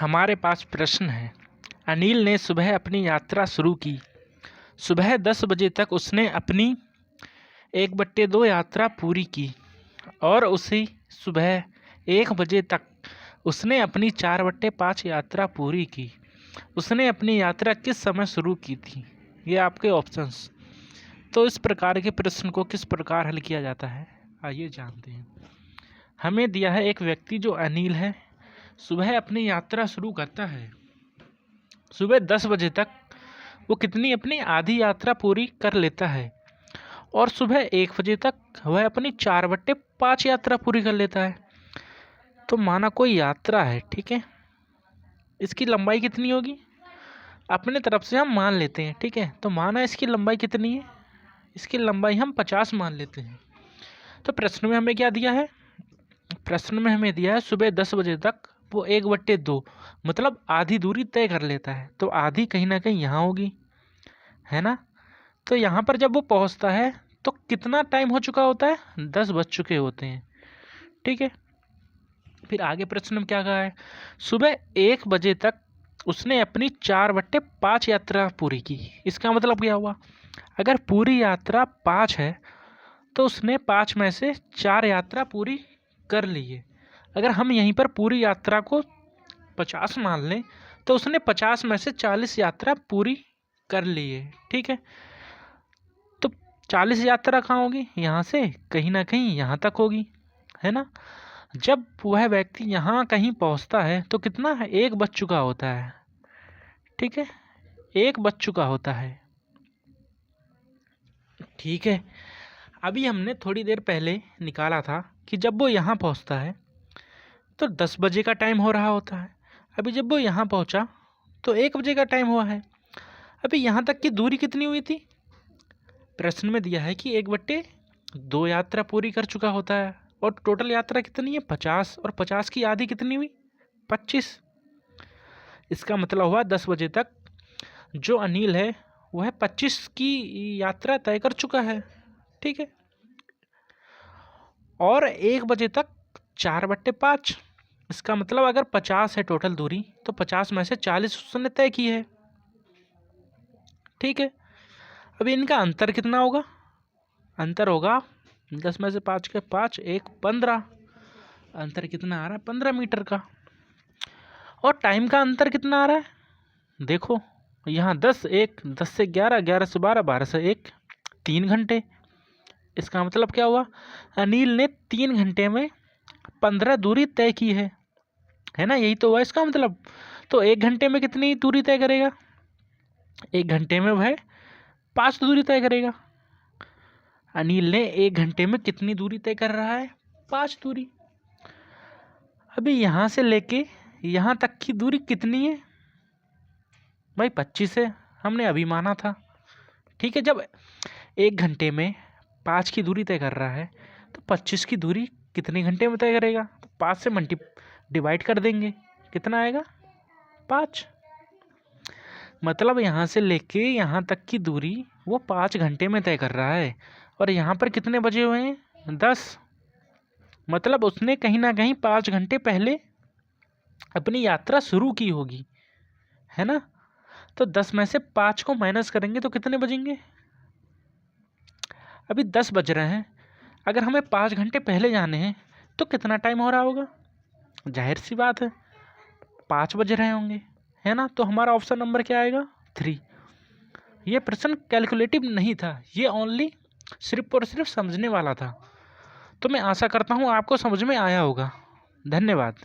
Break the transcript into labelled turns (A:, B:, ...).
A: हमारे पास प्रश्न है। अनिल ने सुबह अपनी यात्रा शुरू की। सुबह 10 बजे तक उसने अपनी 1/2 यात्रा पूरी की और उसी सुबह 1 बजे तक उसने अपनी 4/5 यात्रा पूरी की। उसने अपनी यात्रा किस समय शुरू की थी? ये आपके ऑप्शंस। तो इस प्रकार के प्रश्न को किस प्रकार हल किया जाता है, आइए जानते हैं। हमें दिया है एक व्यक्ति जो अनिल है, सुबह अपनी यात्रा शुरू करता है। सुबह 10 बजे तक वो कितनी अपनी आधी यात्रा पूरी कर लेता है और सुबह 1 बजे तक वह अपनी 4/5 यात्रा पूरी कर लेता है। तो माना कोई यात्रा है, ठीक है, इसकी लंबाई कितनी होगी अपने तरफ से हम मान लेते हैं, ठीक है। तो माना इसकी लंबाई कितनी है, इसकी लंबाई हम 50 मान लेते हैं। तो प्रश्न में हमें क्या दिया है? प्रश्न में हमें दिया है सुबह 10 बजे तक वो 1/2 मतलब आधी दूरी तय कर लेता है। तो आधी कहीं ना कहीं यहाँ होगी, है ना। तो यहाँ पर जब वो पहुँचता है तो कितना टाइम हो चुका होता है? 10 बज चुके होते हैं, ठीक है। फिर आगे प्रश्न में क्या कहा है? सुबह 1 बजे तक उसने अपनी 4/5 यात्रा पूरी की। इसका मतलब क्या हुआ? अगर पूरी यात्रा 5 है तो उसने 5 में से 4 यात्रा पूरी कर ली है। अगर हम यहीं पर पूरी यात्रा को 50 मान लें तो उसने 50 में से 40 यात्रा पूरी कर ली है, ठीक है। तो 40 यात्रा कहाँ होगी? यहाँ से कहीं ना कहीं यहाँ तक होगी, है ना। जब वह व्यक्ति यहाँ कहीं पहुँचता है तो कितना है? 1 बज चुका होता है, ठीक है, 1 बज चुका होता है, ठीक है। अभी हमने थोड़ी देर पहले निकाला था कि जब वो यहाँ पहुँचता है तो 10 बजे का टाइम हो रहा होता है। अभी जब वो यहाँ पहुँचा तो 1 बजे का टाइम हुआ है। अभी यहाँ तक की दूरी कितनी हुई थी? प्रश्न में दिया है कि 1/2 यात्रा पूरी कर चुका होता है और टोटल यात्रा कितनी है? 50, और 50 की आधी कितनी हुई? 25। इसका मतलब हुआ 10 बजे तक जो अनिल है वह 25 की यात्रा तय कर चुका है, ठीक है। और 1 बजे तक 4/5, इसका मतलब अगर 50 है टोटल दूरी तो 50 में से 40 उसने तय की है, ठीक है। अभी इनका अंतर कितना होगा? अंतर होगा 10 में से 5 के 5, 1 15। अंतर कितना आ रहा है? 15 मीटर का। और टाइम का अंतर कितना आ रहा है? देखो यहाँ 10, 1, 10 से 11, 11 से 12, 12 से 1, 3 घंटे। इसका मतलब क्या हुआ? अनिल ने 3 घंटे में 15 दूरी तय की है ना। यही तो हुआ इसका मतलब। तो 1 घंटे में कितनी दूरी तय करेगा? 1 घंटे में वह 5 दूरी तय करेगा। अनिल ने 1 घंटे में कितनी दूरी तय कर रहा है? 5 दूरी। अभी यहाँ से लेके यहाँ तक की दूरी कितनी है भाई? 25 है, हमने अभी माना था, ठीक है। जब 1 घंटे में 5 की दूरी तय कर रहा है तो 25 की दूरी कितने घंटे में तय करेगा? तो 5 से डिवाइड कर देंगे, कितना आएगा? 5। मतलब यहाँ से लेके यहाँ तक की दूरी वो 5 घंटे में तय कर रहा है। और यहाँ पर कितने बजे हुए हैं? 10। मतलब उसने कहीं ना कहीं 5 घंटे पहले अपनी यात्रा शुरू की होगी, है ना। तो 10 में से 5 को माइनस करेंगे तो कितने बजेंगे? अभी 10 बज रहे हैं, अगर हमें 5 घंटे पहले जाने हैं तो कितना टाइम हो रहा होगा? जाहिर सी बात है 5 बज रहे होंगे, है ना। तो हमारा ऑप्शन नंबर क्या आएगा? 3। ये प्रश्न कैलकुलेटिव नहीं था, ये ओनली सिर्फ और सिर्फ समझने वाला था। तो मैं आशा करता हूँ आपको समझ में आया होगा। धन्यवाद।